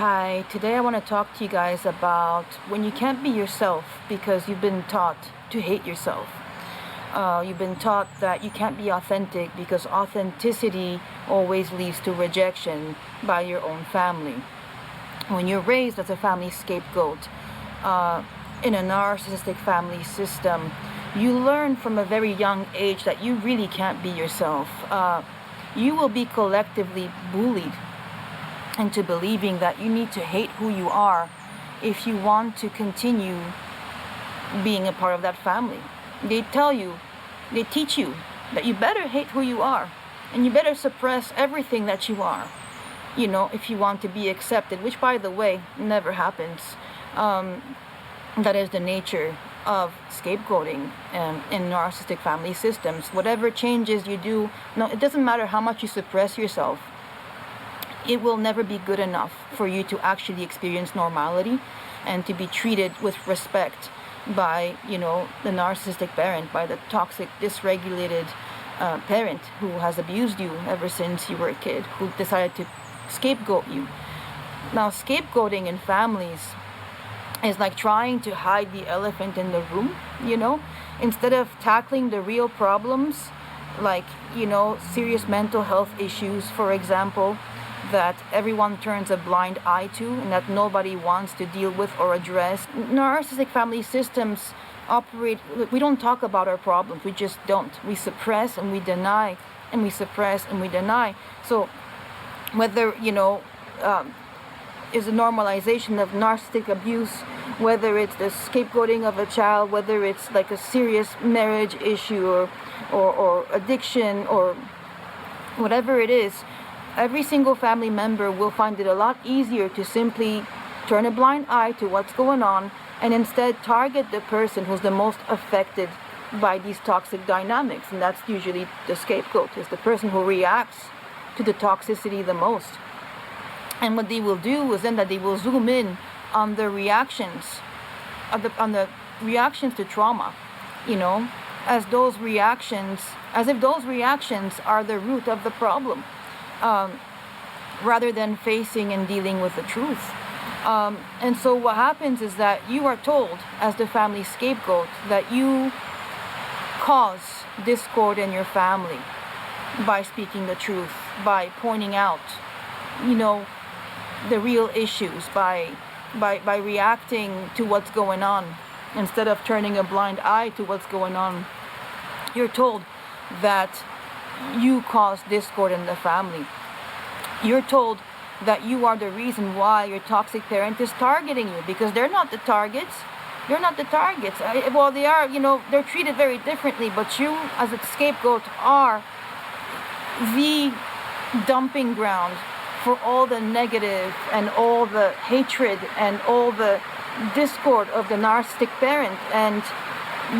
Hi, today I want to talk to you guys about when you can't be yourself because you've been taught to hate yourself. You've been taught that you can't be authentic because authenticity always leads to rejection by your own family. When you're raised as a family scapegoat in a narcissistic family system, you learn from a very young age that you really can't be yourself. You will be collectively bullied into believing that you need to hate who you are if you want to continue being a part of that family. They teach you that you better hate who you are and you better suppress everything that you are, if you want to be accepted, which, by the way, never happens. That is the nature of scapegoating in narcissistic family systems. Whatever changes you do, no, it doesn't matter how much you suppress yourself. It will never be good enough for you to actually experience normality and to be treated with respect by, the narcissistic parent, by the toxic, dysregulated parent who has abused you ever since you were a kid, who decided to scapegoat you. Now, scapegoating in families is like trying to hide the elephant in the room, instead of tackling the real problems, like, serious mental health issues, for example, that everyone turns a blind eye to and that nobody wants to deal with or address. Narcissistic family systems operate, we don't talk about our problems, we just don't. We suppress and we deny, and we suppress and we deny. So whether, is a normalization of narcissistic abuse, whether it's the scapegoating of a child, whether it's like a serious marriage issue or addiction or whatever it is, every single family member will find it a lot easier to simply turn a blind eye to what's going on and instead target the person who's the most affected by these toxic dynamics. And that's usually the scapegoat, is the person who reacts to the toxicity the most. And what they will do is then that they will zoom in on the reactions, on the reactions to trauma, as if those reactions are the root of the problem. Rather than facing and dealing with the truth. And so what happens is that you are told, as the family scapegoat, that you cause discord in your family by speaking the truth, by pointing out, the real issues, by reacting to what's going on instead of turning a blind eye to what's going on. You're told that you cause discord in the family. You're told that you are the reason why your toxic parent is targeting you, because they're not the targets. They're not the targets. Well, they are, they're treated very differently, but you, as a scapegoat, are the dumping ground for all the negative and all the hatred and all the discord of the narcissistic parent. And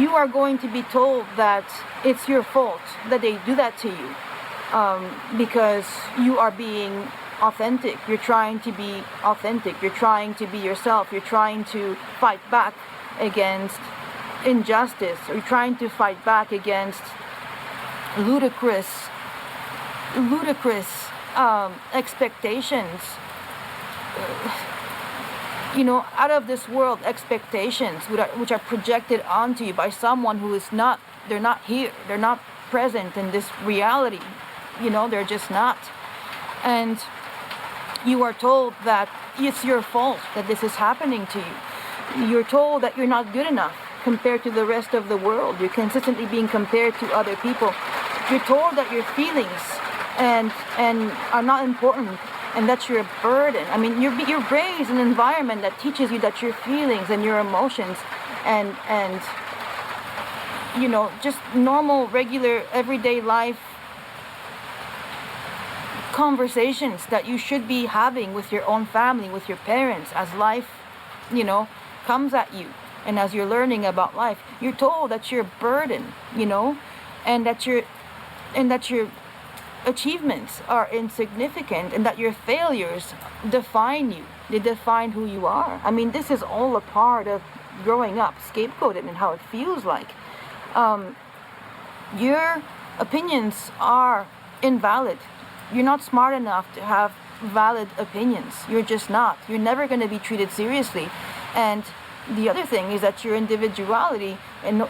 you are going to be told that it's your fault that they do that to you, because you are being authentic. You're trying to be authentic. You're trying to be yourself. You're trying to fight back against injustice. You're trying to fight back against ludicrous expectations. Out of this world expectations which are projected onto you by someone who is not, they're not here, they're not present in this reality, they're just not. And you are told that it's your fault that this is happening to you. You're told that you're not good enough compared to the rest of the world. You're consistently being compared to other people. You're told that your feelings and are not important, and that's your burden. I mean, you're raised in an environment that teaches you that your feelings and your emotions and just normal, regular, everyday life conversations that you should be having with your own family, with your parents, as life, comes at you. And as you're learning about life, you're told that you're a burden, and that your achievements are insignificant, and that your failures define you. They define who you are. I mean, this is all a part of growing up scapegoated and how it feels like. Your opinions are invalid. You're not smart enough to have valid opinions. You're just not. You're never going to be treated seriously. And the other thing is that your individuality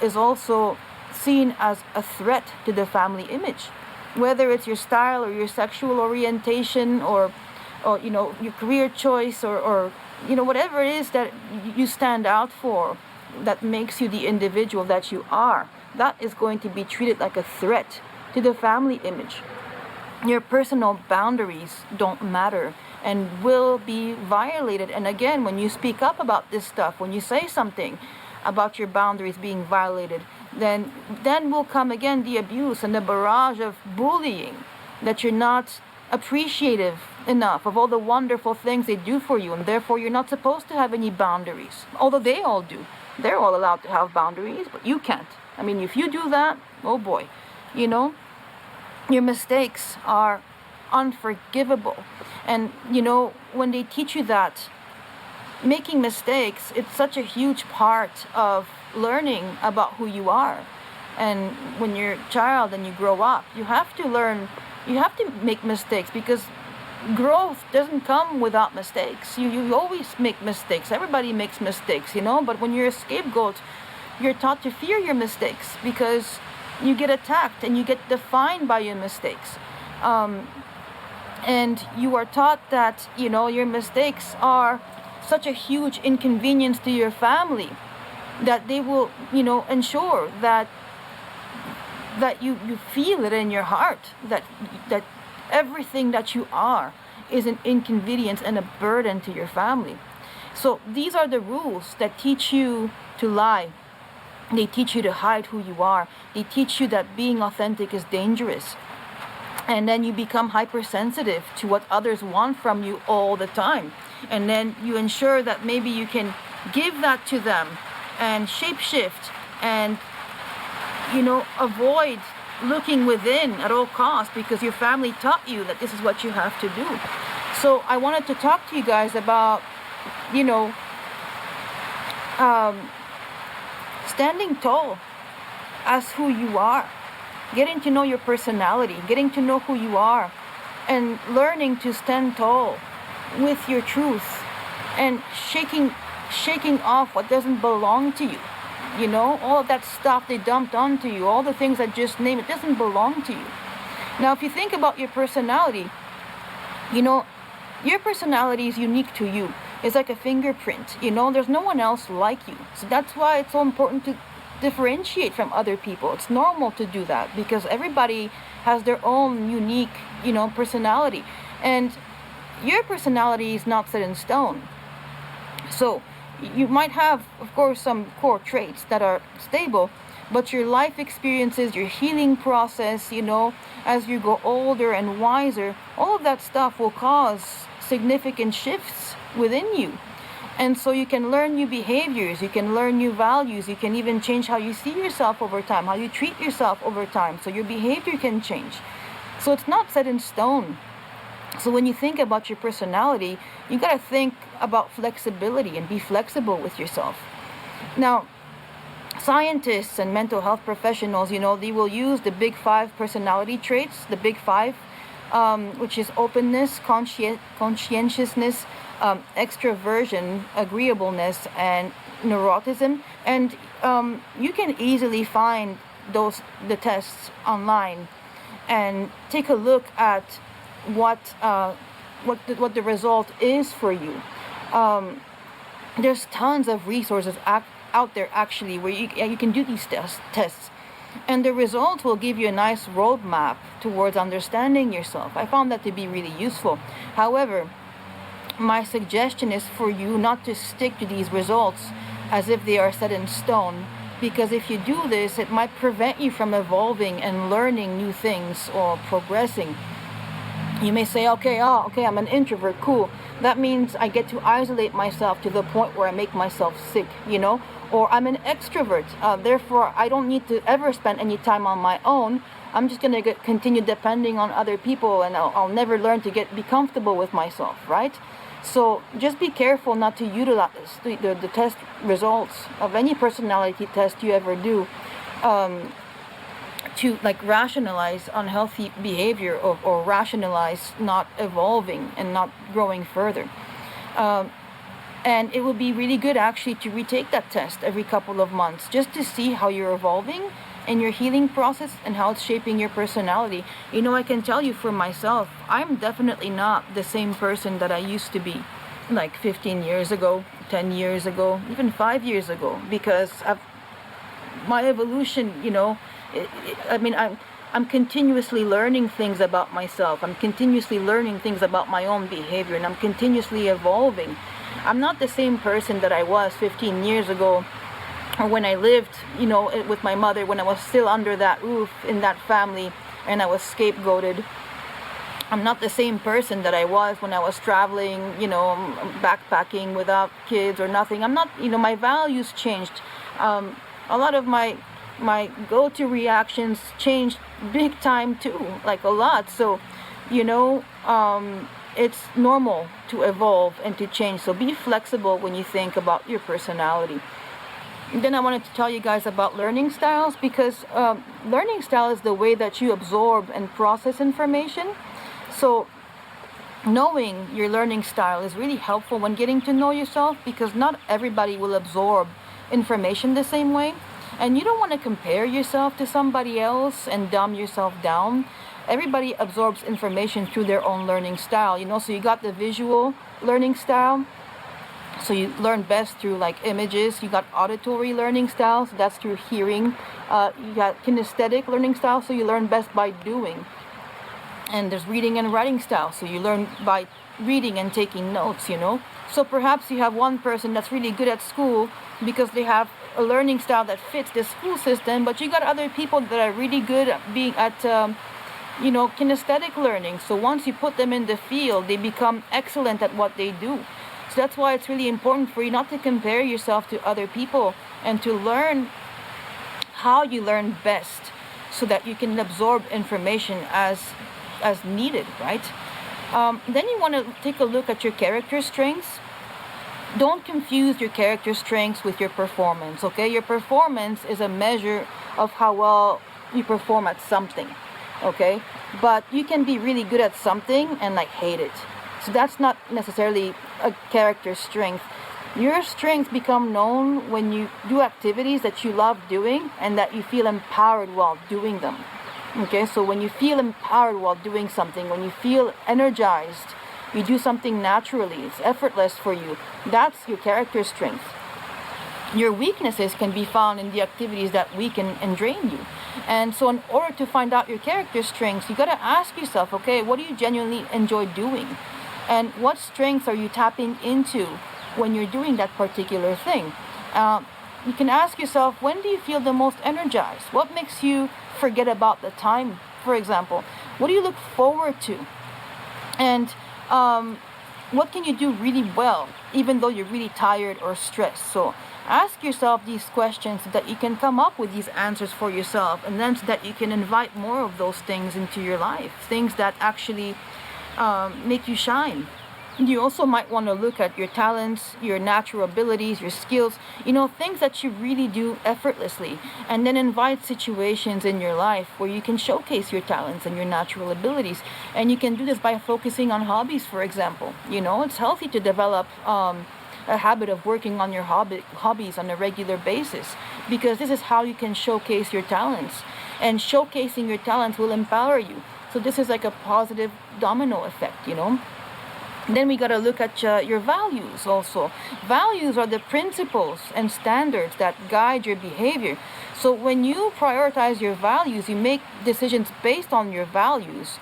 is also seen as a threat to the family image, whether it's your style or your sexual orientation or your career choice or whatever it is that you stand out for, that makes you the individual that you are. That is going to be treated like a threat to the family image. Your personal boundaries don't matter and will be violated. And again, when you speak up about this stuff, when you say something about your boundaries being violated, then will come again the abuse and the barrage of bullying, that you're not appreciative enough of all the wonderful things they do for you, and therefore you're not supposed to have any boundaries. Although they all do. They're all allowed to have boundaries, but you can't. I mean, if you do that, oh boy, your mistakes are unforgivable. And when they teach you that making mistakes, it's such a huge part of learning about who you are. And when you're a child and you grow up, you have to learn, you have to make mistakes, because growth doesn't come without mistakes. You always make mistakes. Everybody makes mistakes, but when you're a scapegoat, you're taught to fear your mistakes because you get attacked and you get defined by your mistakes. And you are taught that, your mistakes are such a huge inconvenience to your family that they will, ensure that you feel it in your heart, that everything that you are is an inconvenience and a burden to your family. So these are the rules that teach you to lie. They teach you to hide who you are. They teach you that being authentic is dangerous. And then you become hypersensitive to what others want from you all the time. And then you ensure that maybe you can give that to them and shapeshift and, avoid looking within at all costs because your family taught you that this is what you have to do. So I wanted to talk to you guys about, standing tall as who you are, getting to know your personality, getting to know who you are, and learning to stand tall with your truth and shaking off what doesn't belong to you. All of that stuff they dumped onto you, all the things I just named, it doesn't belong to you. Now, if you think about your personality, your personality is unique to you. It's like a fingerprint. There's no one else like you. So that's why it's so important to differentiate from other people. It's normal to do that because everybody has their own unique, personality. And your personality is not set in stone. So you might have, of course, some core traits that are stable, but your life experiences, your healing process, as you go older and wiser, all of that stuff will cause significant shifts within you. And so you can learn new behaviors, you can learn new values, you can even change how you see yourself over time, how you treat yourself over time, so your behavior can change. So it's not set in stone. So when you think about your personality, you got to think about flexibility and be flexible with yourself. Now, scientists and mental health professionals, they will use the big 5 personality traits, the big 5, which is openness, conscientiousness, extroversion, agreeableness, and neuroticism. And you can easily find the tests online and take a look at what the result is for you. There's tons of resources out there actually where you can do these tests, and the results will give you a nice roadmap towards understanding yourself. I found that to be really useful. However, my suggestion is for you not to stick to these results as if they are set in stone, because if you do this, it might prevent you from evolving and learning new things or progressing. You may say, okay, I'm an introvert, cool. That means I get to isolate myself to the point where I make myself sick, or I'm an extrovert, therefore I don't need to ever spend any time on my own. I'm just going to continue depending on other people, and I'll never learn to be comfortable with myself, right? So just be careful not to utilize the test results of any personality test you ever do to like rationalize unhealthy behavior, or rationalize not evolving and not growing further. And it would be really good actually to retake that test every couple of months, just to see how you're evolving in your healing process and how it's shaping your personality. I can tell you for myself, I'm definitely not the same person that I used to be like 15 years ago, 10 years ago, even 5 years ago, because my evolution, I'm continuously learning things about myself. I'm continuously learning things about my own behavior, and I'm continuously evolving. I'm not the same person that I was 15 years ago, or when I lived, with my mother, when I was still under that roof in that family and I was scapegoated. I'm not the same person that I was when I was traveling, backpacking without kids or nothing. I'm not, my values changed. A lot of my go-to reactions changed big time too, like a lot. So, it's normal to evolve and to change. So be flexible when you think about your personality. And then I wanted to tell you guys about learning styles, because learning style is the way that you absorb and process information. So knowing your learning style is really helpful when getting to know yourself, because not everybody will absorb information the same way. And you don't want to compare yourself to somebody else and dumb yourself down. Everybody absorbs information through their own learning style, so you got the visual learning style, so you learn best through like images. You got auditory learning style, so that's through hearing. You got kinesthetic learning style, so you learn best by doing. And there's reading and writing style, so you learn by reading and taking notes. So perhaps you have one person that's really good at school because they have a learning style that fits the school system, but you got other people that are really good at being at kinesthetic learning. So once you put them in the field, they become excellent at what they do. So that's why it's really important for you not to compare yourself to other people, and to learn how you learn best, so that you can absorb information as needed, right? Then you want to take a look at your character strengths. Don't confuse your character strengths with your performance, okay? Your performance is a measure of how well you perform at something, okay? But you can be really good at something and like hate it. So that's not necessarily a character strength. Your strengths become known when you do activities that you love doing and that you feel empowered while doing them. Okay, so when you feel empowered while doing something, when you feel energized, you do something naturally, it's effortless for you. That's your character strength. Your weaknesses can be found in the activities that weaken and drain you. And so in order to find out your character strengths, you got to ask yourself, okay, what do you genuinely enjoy doing? And what strengths are you tapping into when you're doing that particular thing? You can ask yourself, when do you feel the most energized? What makes you forget about the time, for example? What do you look forward to? And what can you do really well, even though you're really tired or stressed? So ask yourself these questions so that you can come up with these answers for yourself, and then so that you can invite more of those things into your life, things that actually make you shine. You also might want to look at your talents, your natural abilities, your skills, things that you really do effortlessly, and then invite situations in your life where you can showcase your talents and your natural abilities. And you can do this by focusing on hobbies, for example. It's healthy to develop a habit of working on your hobbies on a regular basis, because this is how you can showcase your talents, and showcasing your talents will empower you. So this is like a positive domino effect. Then we got to look at your values also. Values are the principles and standards that guide your behavior. So when you prioritize your values, you make decisions based on your values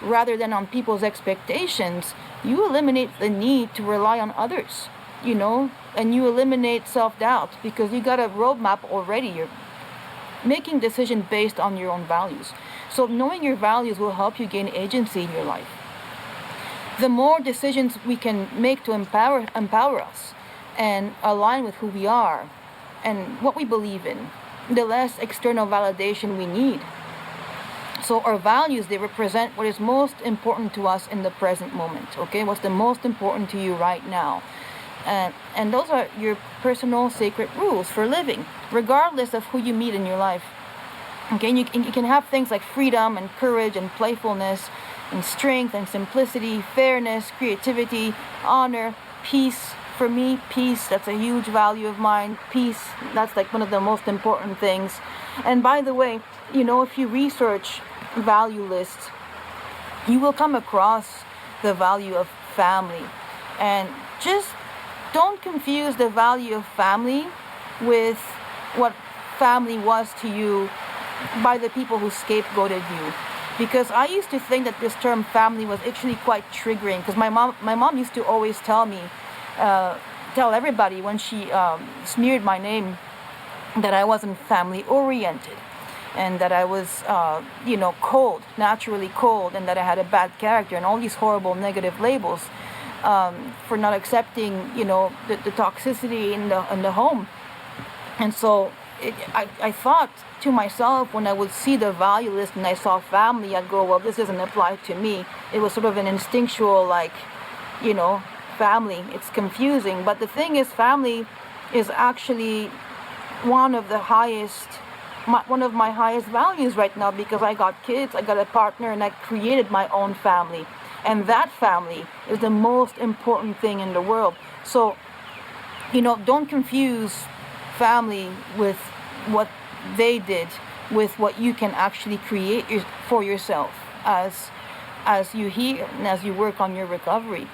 rather than on people's expectations. You eliminate the need to rely on others, and you eliminate self-doubt because you got a roadmap already. You're making decisions based on your own values. So knowing your values will help you gain agency in your life. The more decisions we can make to empower us and align with who we are and what we believe in, the less external validation we need. So our values, they represent what is most important to us in the present moment, okay? What's the most important to you right now? And those are your personal sacred rules for living, regardless of who you meet in your life. Okay, and you can have things like freedom and courage and playfulness and strength and simplicity, fairness, creativity, honor, peace. For me, peace, that's a huge value of mine. Peace, that's like one of the most important things. And by the way, if you research value lists, you will come across the value of family. And just don't confuse the value of family with what family was to you by the people who scapegoated you. Because I used to think that this term family was actually quite triggering, because my mom used to always tell everybody when she smeared my name that I wasn't family oriented, and that I was cold, naturally cold, and that I had a bad character, and all these horrible negative labels for not accepting the toxicity in the home. And so I thought to myself, when I would see the value list and I saw family, I'd go, well, this doesn't apply to me. It was sort of an instinctual, family. It's confusing. But the thing is, family is actually one of my highest values right now, because I got kids, I got a partner, and I created my own family. And that family is the most important thing in the world. So, don't confuse family with what they did with what you can actually create for yourself as you heal and as you work on your recovery.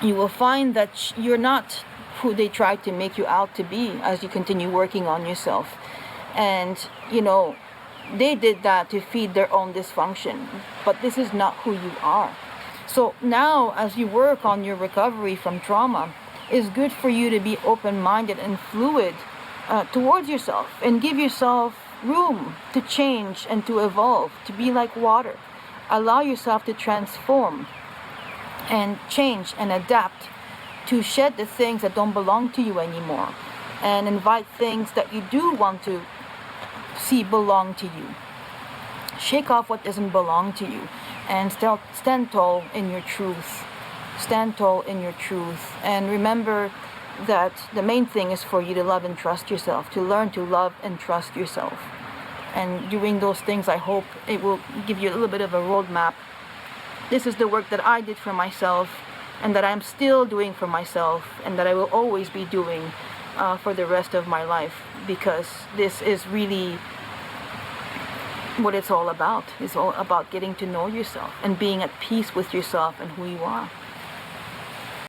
You will find that you're not who they tried to make you out to be as you continue working on yourself. And they did that to feed their own dysfunction, but this is not who you are. So now, as you work on your recovery from trauma, it's good for you to be open-minded and fluid towards yourself, and give yourself room to change and to evolve, to be like water. Allow yourself to transform and change and adapt, to shed the things that don't belong to you anymore, and invite things that you do want to see belong to you. Shake off what doesn't belong to you, and stand tall in your truth. Stand tall in your truth. And remember that the main thing is for you to love and trust yourself, to learn to love and trust yourself. And doing those things, I hope it will give you a little bit of a roadmap. This is the work that I did for myself, and that I'm still doing for myself, and that I will always be doing for the rest of my life, because this is really what it's all about. It's all about getting to know yourself and being at peace with yourself and who you are.